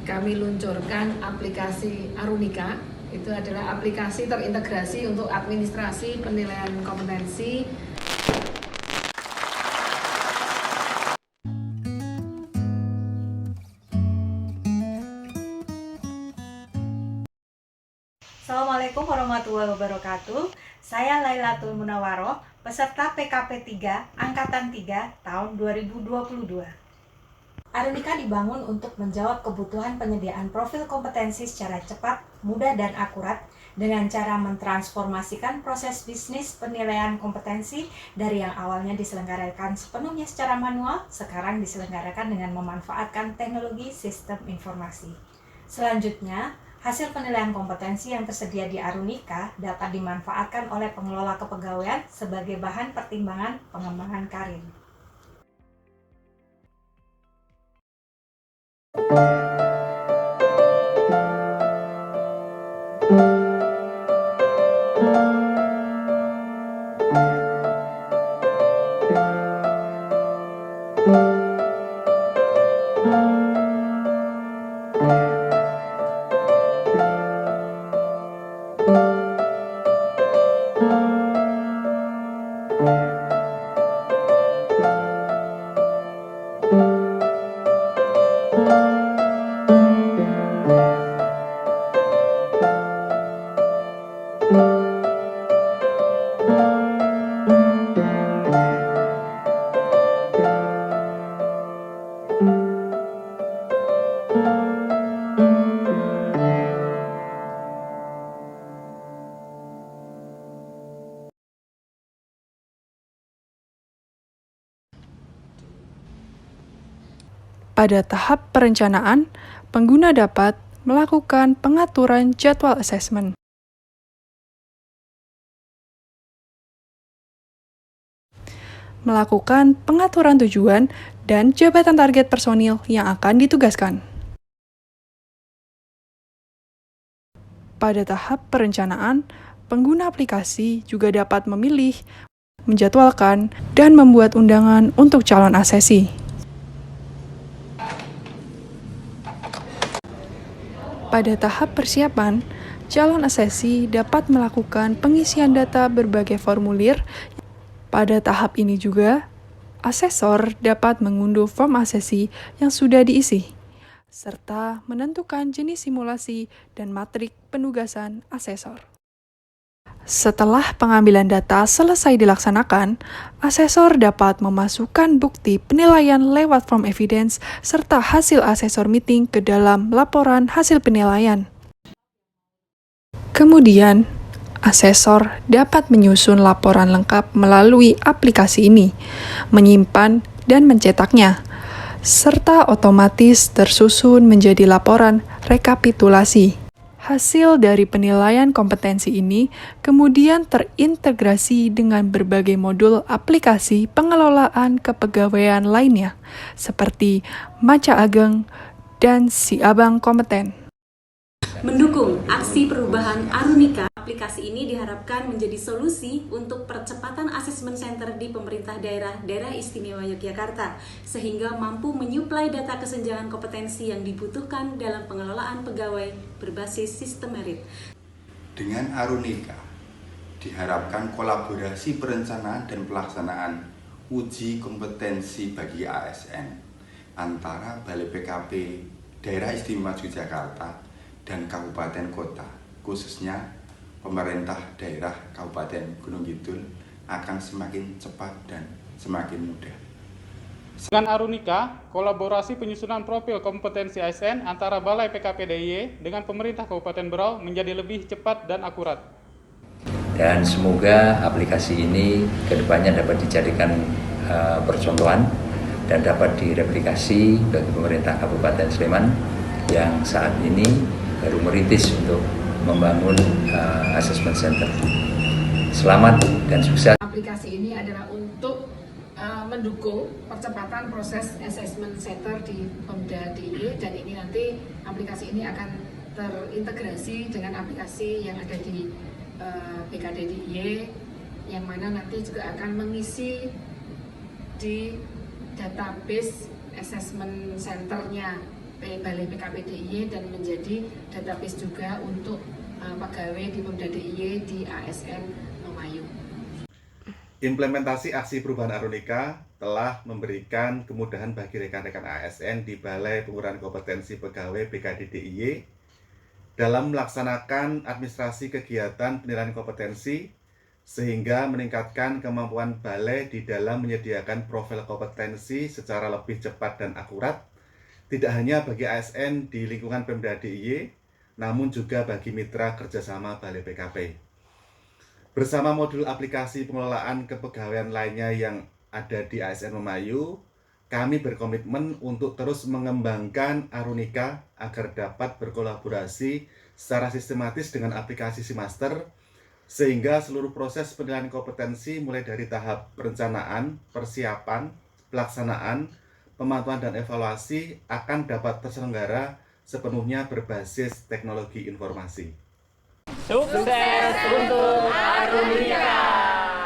kami luncurkan aplikasi Arunika. Itu adalah aplikasi terintegrasi untuk administrasi penilaian kompetensi. Assalamualaikum warahmatullahi wabarakatuh. Saya Lailatul Munawaroh, peserta PKP 3 Angkatan 3 tahun 2022. Arunika dibangun untuk menjawab kebutuhan penyediaan profil kompetensi secara cepat, mudah, dan akurat dengan cara mentransformasikan proses bisnis penilaian kompetensi dari yang awalnya diselenggarakan sepenuhnya secara manual, sekarang diselenggarakan dengan memanfaatkan teknologi sistem informasi. Selanjutnya, hasil penilaian kompetensi yang tersedia di Arunika dapat dimanfaatkan oleh pengelola kepegawaian sebagai bahan pertimbangan pengembangan karir. Pada tahap perencanaan, pengguna dapat melakukan pengaturan jadwal asesmen. Melakukan pengaturan tujuan dan jabatan target personil yang akan ditugaskan. Pada tahap perencanaan, pengguna aplikasi juga dapat memilih, menjadwalkan, dan membuat undangan untuk calon asesi. Pada tahap persiapan, calon asesi dapat melakukan pengisian data berbagai formulir. Pada tahap ini juga, asesor dapat mengunduh form asesi yang sudah diisi, serta menentukan jenis simulasi dan matrik penugasan asesor. Setelah pengambilan data selesai dilaksanakan, asesor dapat memasukkan bukti penilaian lewat form evidence serta hasil asesor meeting ke dalam laporan hasil penilaian. Kemudian, asesor dapat menyusun laporan lengkap melalui aplikasi ini, menyimpan dan mencetaknya, serta otomatis tersusun menjadi laporan rekapitulasi. Hasil dari penilaian kompetensi ini kemudian terintegrasi dengan berbagai modul aplikasi pengelolaan kepegawaian lainnya, seperti Maca Ageng dan Si Abang Kompeten. Mendukung aksi perubahan Arunika, aplikasi ini diharapkan menjadi solusi untuk percepatan asesmen center di pemerintah daerah istimewa Yogyakarta, sehingga mampu menyuplai data kesenjangan kompetensi yang dibutuhkan dalam pengelolaan pegawai berbasis sistem merit. Dengan Arunika, diharapkan kolaborasi perencanaan dan pelaksanaan uji kompetensi bagi ASN antara Balai PKP Daerah Istimewa Yogyakarta dan kabupaten kota, khususnya pemerintah daerah Kabupaten Gunung Kidul, akan semakin cepat dan semakin mudah. Dengan Arunika, kolaborasi penyusunan profil kompetensi ASN antara Balai PKP DIY dengan pemerintah Kabupaten Berau menjadi lebih cepat dan akurat. Dan semoga aplikasi ini kedepannya dapat dijadikan percontohan dan dapat direplikasi bagi pemerintah Kabupaten Sleman yang saat ini baru merintis untuk membangun assessment center. Selamat dan sukses. Aplikasi ini adalah untuk mendukung percepatan proses assessment center di Pemda DIY, dan ini nanti aplikasi ini akan terintegrasi dengan aplikasi yang ada di BKD DIY, yang mana nanti juga akan mengisi di database assessment centernya Balai PKP DIY dan menjadi database juga untuk pegawai di Pemda DIY di ASN Memayu. Implementasi aksi perubahan Arunika telah memberikan kemudahan bagi rekan-rekan ASN di Balai Pengurangan Kompetensi Pegawai BKD DIY dalam melaksanakan administrasi kegiatan penilaian kompetensi, sehingga meningkatkan kemampuan balai di dalam menyediakan profil kompetensi secara lebih cepat dan akurat, tidak hanya bagi ASN di lingkungan Pemda DIY, namun juga bagi mitra kerjasama Balai PKP. Bersama modul aplikasi pengelolaan kepegawaian lainnya yang ada di ASN Memayu, kami berkomitmen untuk terus mengembangkan Arunika agar dapat berkolaborasi secara sistematis dengan aplikasi SIMaster, sehingga seluruh proses penilaian kompetensi mulai dari tahap perencanaan, persiapan, pelaksanaan, pemantauan dan evaluasi akan dapat terselenggara sepenuhnya berbasis teknologi informasi. Sukses untuk Arunika!